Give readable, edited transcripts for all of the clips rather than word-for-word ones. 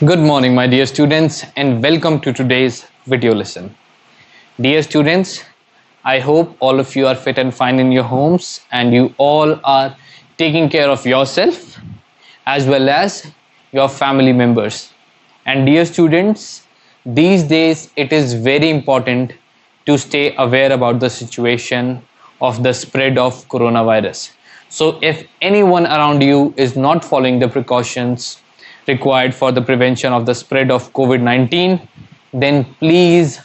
Good morning, my dear students, and welcome to today's video lesson. Dear students, I hope all of you are fit and fine in your homes and you all are taking care of yourself as well as your family members. And dear students, these days it is very important to stay aware about the situation of the spread of coronavirus. So if anyone around you is not following the precautions required for the prevention of the spread of COVID-19, then please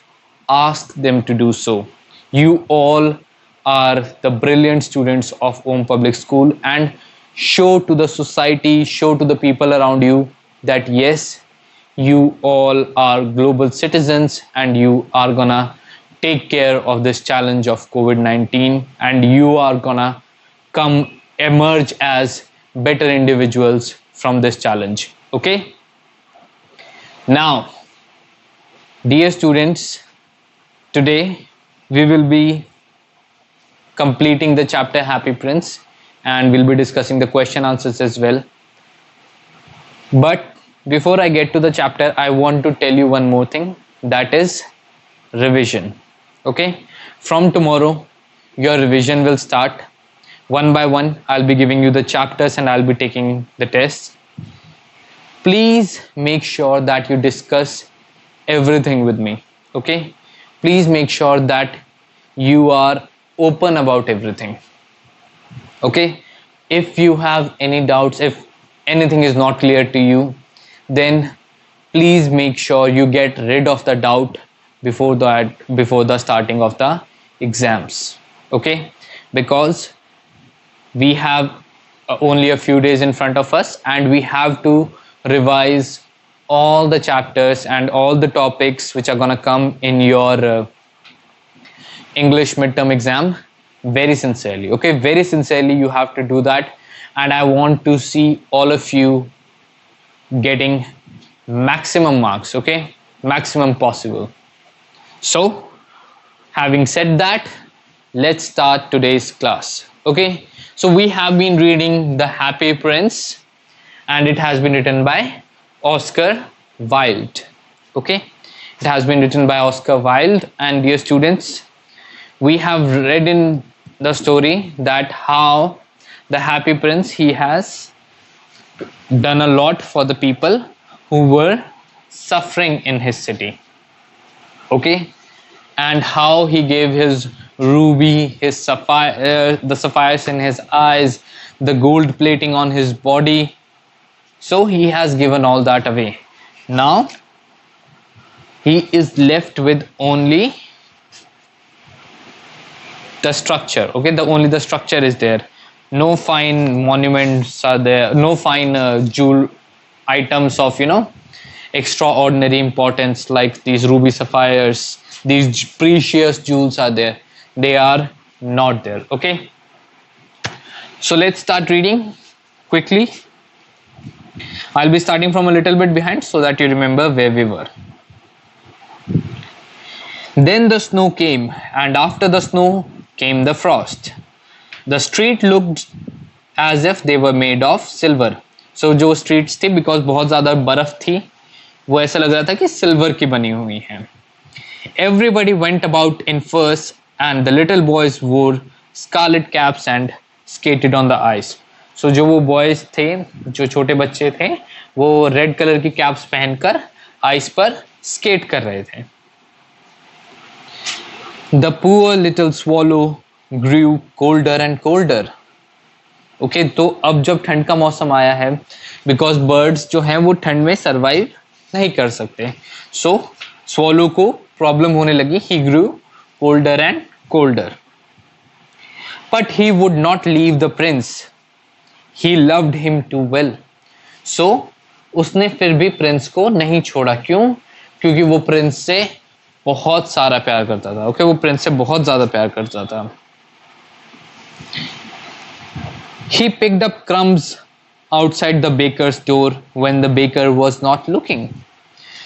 ask them to do so. You all are the brilliant students of Om Public School, and show to the society, show to the people around you that yes, you all are global citizens and you are gonna take care of this challenge of COVID-19 and you are gonna come emerge as better individuals from this challenge. Okay? Now, dear students, today we will be completing the chapter Happy Prince and we'll be discussing the question answers as well. But before I get to the chapter, I want to tell you one more thing, that is revision. Okay? From tomorrow, your revision will start. One by one, I'll be giving you the chapters and I'll be taking the tests. Please make sure that you discuss everything with me. Okay? Please make sure that you are open about everything. Okay? If you have any doubts, if anything is not clear to you, then please make sure you get rid of the doubt before the starting of the exams. Okay? Because we have only a few days in front of us and we have to revise all the chapters and all the topics which are going to come in your English midterm exam very sincerely. Okay, very sincerely you have to do that, and I want to see all of you getting maximum marks. Okay, maximum possible. So having said that, let's start today's class. Okay, so we have been reading The Happy Prince and it has been written by Oscar Wilde. Okay, it has been written by Oscar Wilde, and dear students, we have read in the story that how the Happy Prince, he has done a lot for the people who were suffering in his city. Okay, and how he gave his ruby, his sapphire, the sapphires in his eyes, the gold plating on his body. So he has given all that away. Now he is left with only the structure. Okay, only the structure is there. No fine monuments are there. No fine jewel items of extraordinary importance like these ruby sapphires. These precious jewels are there. They are not there. Okay. So let's start reading quickly. I'll be starting from a little bit behind so that you remember where we were. Then the snow came, and after the snow came the frost. The street looked as if they were made of silver. So जो streets थी, because बहुत ज़्यादा बर्फ थी, वो ऐसा लग रहा था कि silver की बनी हुई हैं. Everybody went about in furs, and the little boys wore scarlet caps and skated on the ice. So जो वो boys थे, जो छोटे बच्चे थे, वो रेड कलर की कैप्स पहनकर आइस पर स्केट कर रहे थे. The poor little swallow grew colder and colder. Okay, तो अब जब ठंड का मौसम आया है, because birds जो हैं वो ठंड में survive नहीं कर सकते, so swallow को problem होने लगी. He grew colder and colder. But he would not leave the prince. He loved him too well. So उसने फिर भी प्रिंस को नहीं छोड़ा. क्यों? क्योंकि वो प्रिंस से बहुत सारा प्यार करता था. ओके, वो प्रिंस से बहुत ज्यादा प्यार करता था. He picked up crumbs outside the baker's door when the baker was not looking.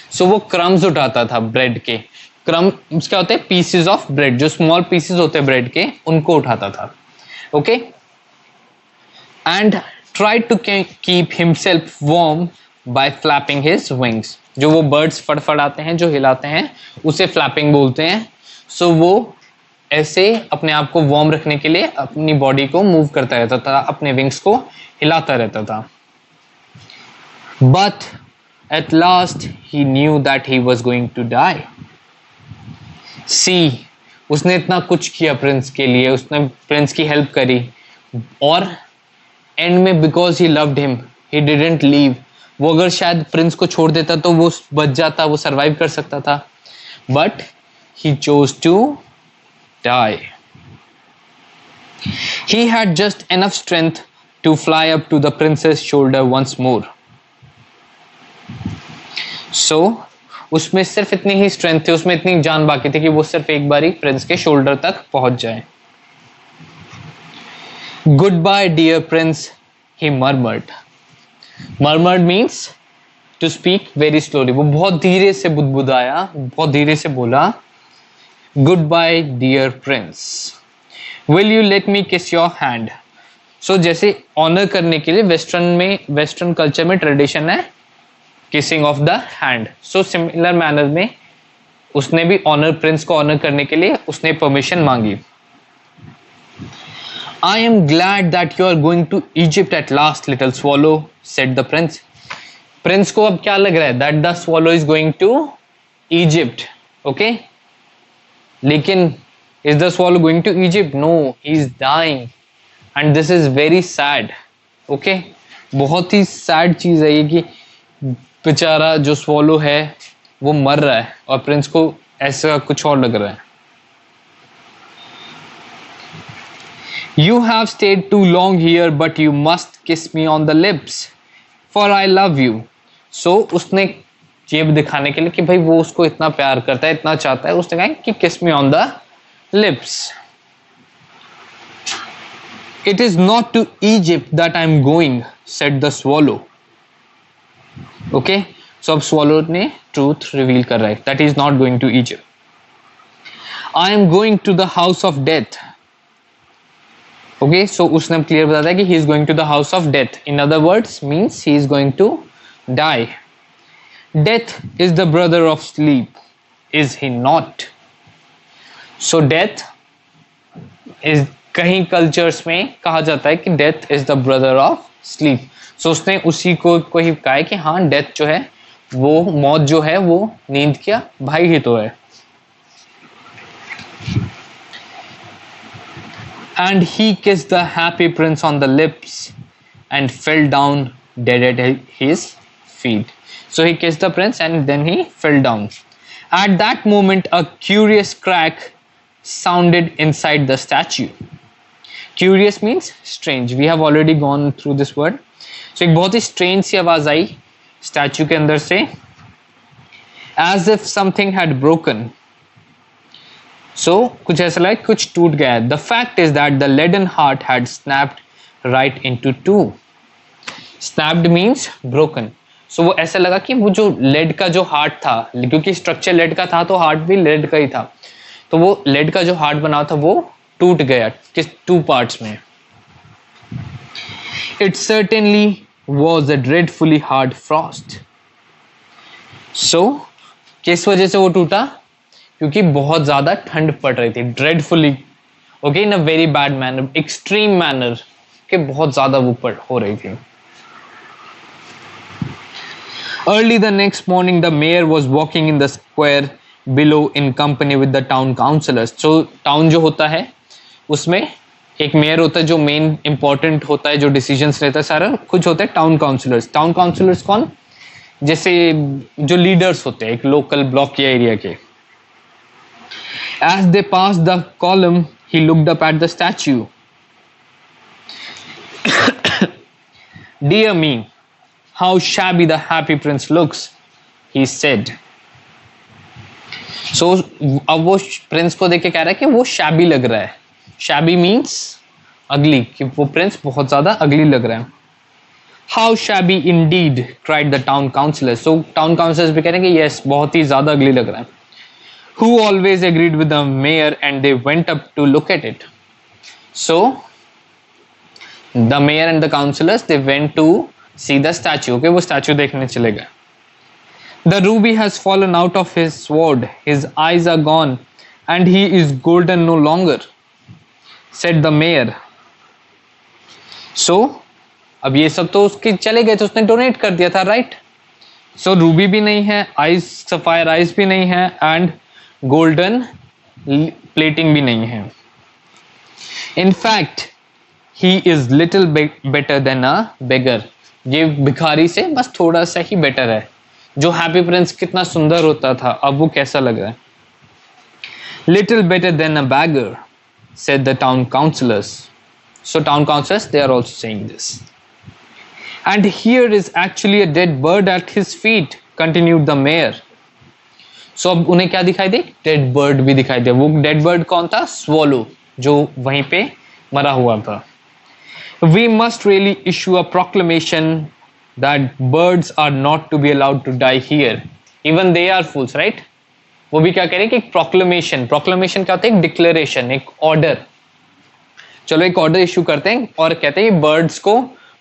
So वो crumbs उठाता था bread के. Crumbs क्या होते हैं? Pieces of bread. जो small pieces होते हैं bread के, उनको उठाता था. Okay? And tried to keep himself warm by flapping his wings. जो वो birds फड़फड़ाते हैं, जो हिलाते हैं, उसे flapping बोलते हैं. So वो ऐसे अपने आप को warm रखने के लिए अपनी body को move करता रहता था, अपने wings को हिलाता रहता था. But at last he knew that he was going to die. See, उसने इतना कुछ किया प्रिंस के लिए, उसने प्रिंस की हेल्प करी, और एंड में because he loved him he didn't leave. वो अगर शायद प्रिंस को छोड़ देता तो वो बच जाता, वो सरवाइव कर सकता था, but he chose to die. He had just enough strength to fly up to the prince's shoulder once more. So उसमें सिर्फ इतनी ही स्ट्रेंथ थी, उसमें इतनी जान बाकी थी कि वो सिर्फ एक बारी प्रिंस के शोल्डर तक पहुंच जाए. Good bye dear prince, he murmured. Murmured means to speak very slowly. वो बहुत धीरे से बुदबुदाया, बहुत धीरे से बोला, good bye dear prince, will you let me kiss your hand. So जैसे ऑनर करने के लिए वेस्टर्न कल्चर में ट्रेडिशन है kissing of the hand. So similar manner में उसने भी प्रिंस को ऑनर करने के लिए उसने परमिशन मांगी. I am glad that you are going to Egypt at last little swallow, said the prince. Prince को अब क्या लग रहा है, that the swallow is going to Egypt. Okay, लेकिन is the swallow going to Egypt? No, he is dying and this is very sad. Okay, बहुत ही sad चीज है ये कि बेचारा जो स्वॉलो है वो मर रहा है और प्रिंस को ऐसा कुछ और लग रहा है. You have stayed too long here, but you must kiss me on the lips, for I love you. So उसने ये दिखाने के लिए कि भाई वो उसको इतना प्यार करता है, इतना चाहता है, उसने कहा कि kiss me on the lips. It is not to Egypt that I am going, said the swallow. Okay, so अब swallow ने truth reveal कर रहा है that he is not going to Egypt. I am going to the house of death. Okay, so उसने clear बता दिया कि he is going to the house of death. In other words, means he is going to die. Death is the brother of sleep, is he not? So death is, कहीं cultures में कहा जाता है कि death is the brother of sleep. So उसने उसी को ही कहा है कि हाँ, डेथ जो है वो, मौत जो है वो नींद का भाई ही तो है. And he kissed the happy prince on the lips and fell down dead at his feet. So he kissed the prince and then he fell down. At that moment, a curious crack sounded inside the statue. Curious means strange. We have already gone through this word. So एक बहुत ही strange सी आवाज आई statue के अंदर से, as if something had broken. So कुछ ऐसा लगा कुछ टूट गया है. The fact is that the leaden heart had snapped right into two. Snapped means broken. So वो ऐसा लगा कि वो जो lead का जो हार्ट था, क्योंकि स्ट्रक्चर lead का था तो हार्ट भी lead का ही था, तो वो lead का जो हार्ट बना था वो टूट गया किस टू पार्ट्स में. It certainly was a dreadfully hard frost. So किस वजह से वो टूटा? क्योंकि बहुत ज्यादा ठंड पड़ रही थी. Dreadfully, okay, in a very bad manner, extreme manner, के बहुत ज्यादा वो हो रही थी. Early the next morning, the mayor was walking in the square below in company with the town councillors. So town जो होता है उसमें एक मेयर होता है जो मेन इंपॉर्टेंट होता है, जो डिसीजंस लेता है सारा कुछ होता है. Town councillors. टाउन काउंसिलर्स कौन? जैसे जो लीडर्स होते हैं एक लोकल ब्लॉक या एरिया के. As they passed the column, he looked up at the statue. Dear me, how shabby the happy prince looks, he said. So अब वो प्रिंस को देख के कह रहा है कि वो shabby लग रहा है. Shabby means ugly, कि वो प्रिंस बहुत ज्यादा अगली लग रहा है. How shabby indeed, cried the town councillors. So town councillors भी कह रहे हैं कि yes, बहुत ही ज्यादा अगली लग रहा है. Who always agreed with the mayor, and they went up to look at it. So the mayor and the councillors, they went to see the statue, okay, वो स्टैचू देखने चले गए. The ruby has fallen out of his sword, his eyes are gone, and he is golden no longer, said the mayor. So, अब ये सब तो उसके चले गए, तो उसने डोनेट कर दिया था, राइट? सो रूबी भी नहीं है, आइज सफायर आइज भी नहीं है, एंड गोल्डन प्लेटिंग भी नहीं है. In fact he is little better than a beggar. ये भिखारी से बस थोड़ा सा ही बेटर है. जो हैप्पी प्रिंस कितना सुंदर होता था, अब वो कैसा लग रहा है? Little better than a bagger, said the town councillors. So town councillors, they are also saying this. And here is actually a dead bird at his feet, continued the mayor. So अब उन्हें क्या दिखाई दे? Dead bird भी दिखाई दे. वो dead bird कौन था? Swallow, जो वहीं पे मरा हुआ था. We must really issue a proclamation that birds are not to be allowed to die here. Even they are fools, right? वो भी क्या करें कि एक प्रोक्लेमेशन क्या होता है? एक डिक्लेरेशन, एक ऑर्डर. चलो एक ऑर्डर इशू करते हैं और कहते हैं बर्ड्स को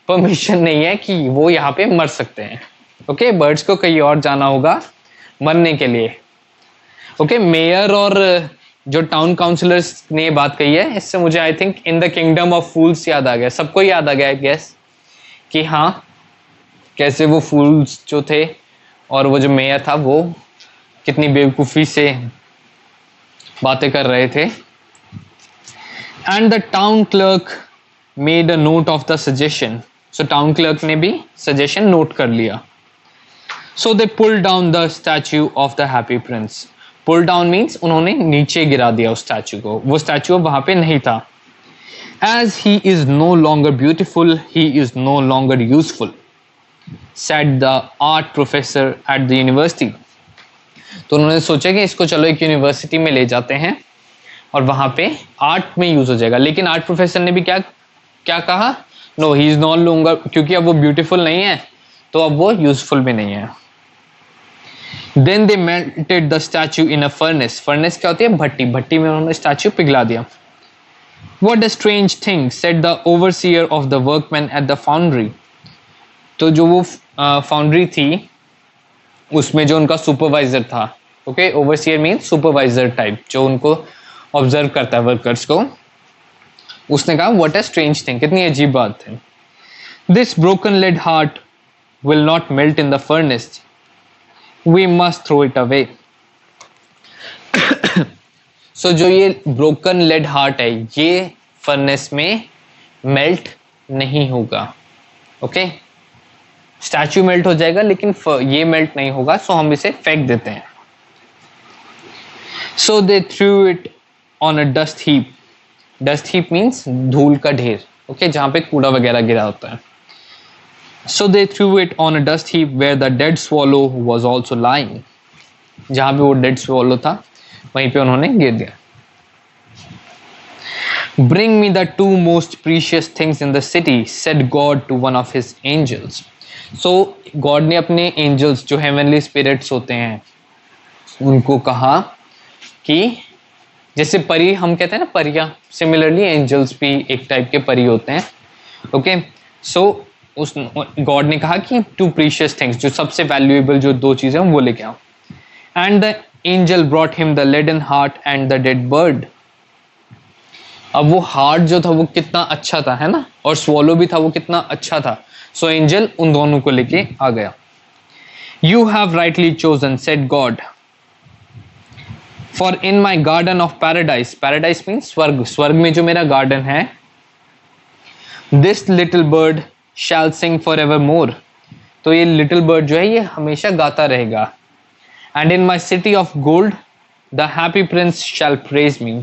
परमिशन नहीं है कि वो यहाँ पे मर सकते हैं. ओके, बर्ड्स को कहीं और जाना होगा मरने के लिए. ओके, मेयर और जो टाउन काउंसिलर्स ने ये बात कही है, इससे मुझे I think in the kingdom of fools याद आ गया. सबको याद आ गया आई गेस कि हाँ, कैसे वो फूल्स जो थे और वो जो मेयर था वो कितनी बेवकूफ़ी से बातें कर रहे थे. And the town clerk made a note of the suggestion. So town clerk ने भी सजेशन नोट कर लिया. So they pull down the statue of the happy prince. Pull down means उन्होंने नीचे गिरा दिया उस स्टैच्यू को. वो स्टैच्यू वहां पे नहीं था. As he is no longer beautiful, he is no longer useful, said the art professor at the university. तो उन्होंने सोचा कि इसको चलो एक यूनिवर्सिटी में ले जाते हैं और वहां पे आर्ट में यूज हो जाएगा. लेकिन आर्ट प्रोफेसर ने भी क्या कहा? No, he is no longer, क्योंकि अब वो ब्यूटीफुल नहीं है तो अब वो यूजफुल भी नहीं है. Then they melted the statue in a furnace. Furnace क्या होती है? भट्टी. भट्टी में उन्होंने स्टैच्यू पिघला दिया. What a strange thing, said the overseer of the workman at the foundry. तो जो वो फाउंड्री थी उसमें जो उनका सुपरवाइजर था, okay, overseer mean supervisor type, जो उनको ऑब्जर्व करता है वर्कर्स को, उसने कहा व्हाट अ स्ट्रेंज थिंग, कितनी अजीब बात है. This broken lead heart will not melt in the furnace, we must throw it away. So जो ये ब्रोकन लेड हार्ट है ये फर्नेस में मेल्ट नहीं होगा. ओके, स्टैच्यू मेल्ट हो जाएगा लेकिन ये मेल्ट नहीं होगा, सो हम इसे फेंक देते हैं. So they threw it on a dust heap. Dust heap means धूल का ढेर, ओके, जहां पे कूड़ा वगैरह गिरा होता है. So they threw it on a dust heap where the dead swallow was also lying. जहां पे वो डेड स्वॉलो था वहीं पे उन्होंने गिर दिया. Bring me the two most precious things in the city, said God to one of his angels. So God ने अपने angels जो heavenly spirits होते हैं उनको कहा कि जैसे परी हम कहते हैं ना परियां, similarly angels भी एक टाइप के परी होते हैं. ओके, सो उस गॉड ने कहा कि टू प्रीशियस थिंग्स, जो सबसे वैल्यूएबल जो दो चीजें वो लेके आओ. And the angel brought him the laden heart and the dead bird. अब वो हार्ट जो था वो कितना अच्छा था, है ना, और स्वॉलो भी था वो कितना अच्छा था. सो एंजल उन दोनों को लेके आ गया. You have rightly chosen, said God, for in my garden of paradise. Paradise means स्वर्ग. स्वर्ग में जो मेरा गार्डन है, this little bird shall sing for ever more. तो ये लिटिल बर्ड जो है ये हमेशा गाता रहेगा. And in my city of gold the happy Prince shall praise me.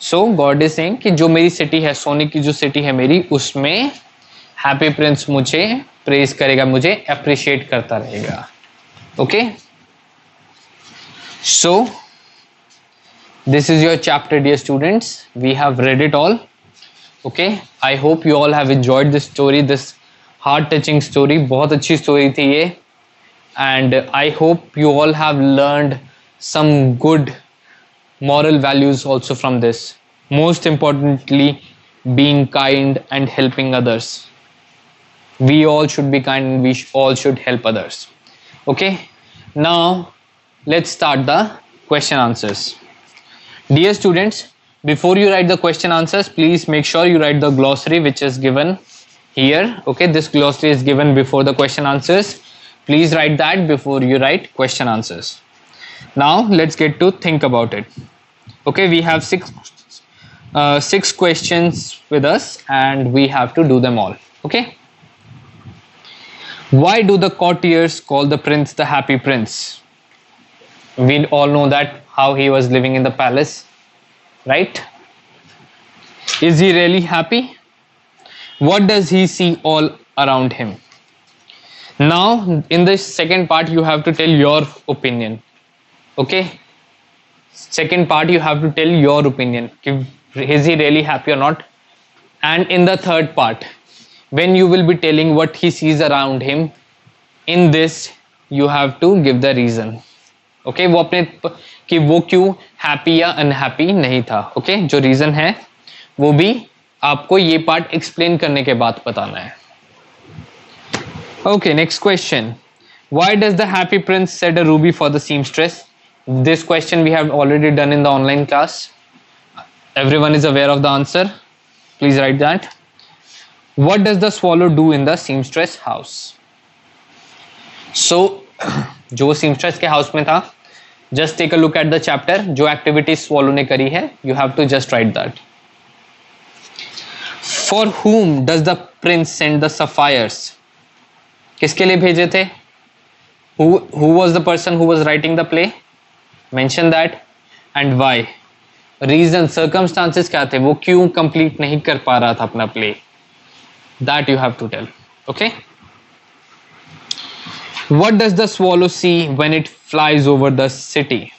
So God is saying कि जो मेरी सिटी है, सोने की जो सिटी है मेरी, उसमें हैप्पी प्रिंस मुझे प्रेज करेगा, मुझे अप्रिशिएट करता रहेगा. Okay, so this is your chapter dear students. We have read it all. Okay, I hope you all have enjoyed this story, this heart touching story. बहुत अच्छी स्टोरी थी ये. And I hope you all have learned some good moral values also from this. Most importantly, being kind and helping others. We all should be kind and we all should help others. Okay, now let's start the question answers. Dear students, before you write the question answers, please make sure you write the glossary which is given here. Okay, this glossary is given before the question answers. Please write that before you write question answers. Now let's get to think about it. Okay, we have six questions with us and we have to do them all. Okay. Why do the courtiers call the prince the happy prince? We all know that how he was living in the palace, right? Is he really happy? What does he see all around him? Now, in this second part, you have to tell your opinion. Okay? Second part, you have to tell your opinion. Is he really happy or not? And in the third part, when you will be telling what he sees around him, in this you have to give the reason. Okay, वो अपने कि वो क्यों happy या unhappy नहीं था. Okay, जो reason है वो भी आपको ये part explain करने के बाद बताना है. Okay, next question. Why does the happy prince set a ruby for the seamstress? This question we have already done in the online class. Everyone is aware of the answer. Please write that. What does the swallow do in the seamstress house? So, जो seamstress के house में था, just take a look at the chapter. जो activities swallow ने करी है, you have to just write that. For whom does the prince send the sapphires? किसके लिए भेजे थे? Who was the person who was writing the play? Mention that. And why? Reason, circumstances क्या थे? वो क्यों complete नहीं कर पा रहा था अपना play? That you have to tell. Okay. What does the swallow see when it flies over the city?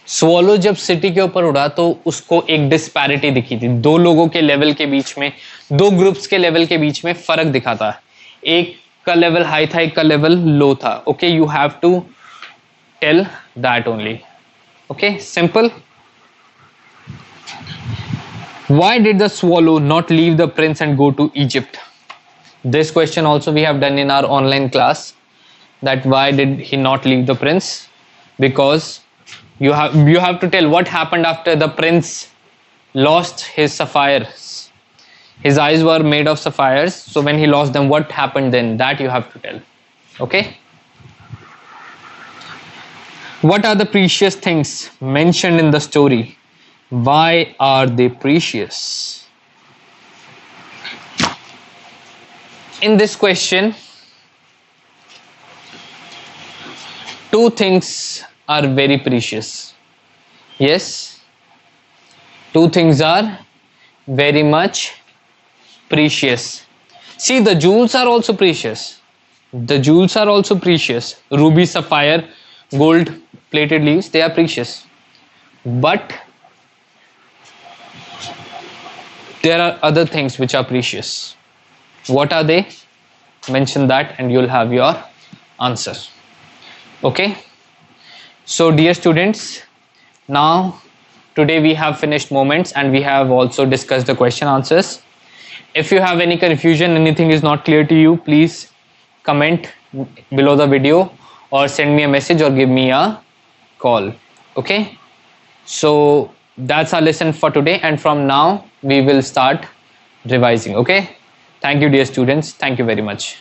Swallow जब city के ऊपर उड़ा तो उसको एक disparity दिखी थी. दो लोगों के level के बीच में, दो groups के level के बीच में फर्क दिखा था. एक का level high था, एक का level low था. Okay, you have to tell that only. Okay, simple. Why did the swallow not leave the prince and go to Egypt? This question also we have done in our online class. That why did he not leave the prince? Because you have to tell what happened after the prince lost his sapphires. His eyes were made of sapphires. So when he lost them, what happened then? That you have to tell. Okay. What are the precious things mentioned in the story? Why are they precious? In this question, two things are very precious. Yes, two things are very much precious. See, the jewels are also precious. The jewels are also precious. Ruby, sapphire, gold plated leaves, they are precious. But there are other things which are precious. What are they? Mention that and you'll have your answer. Okay. So dear students, now today we have finished moments and we have also discussed the question answers. If you have any confusion, anything is not clear to you, please comment below the video or send me a message or give me a call. Okay. So that's our lesson for today, and from now we will start revising. Okay. Thank you dear students. Thank you very much.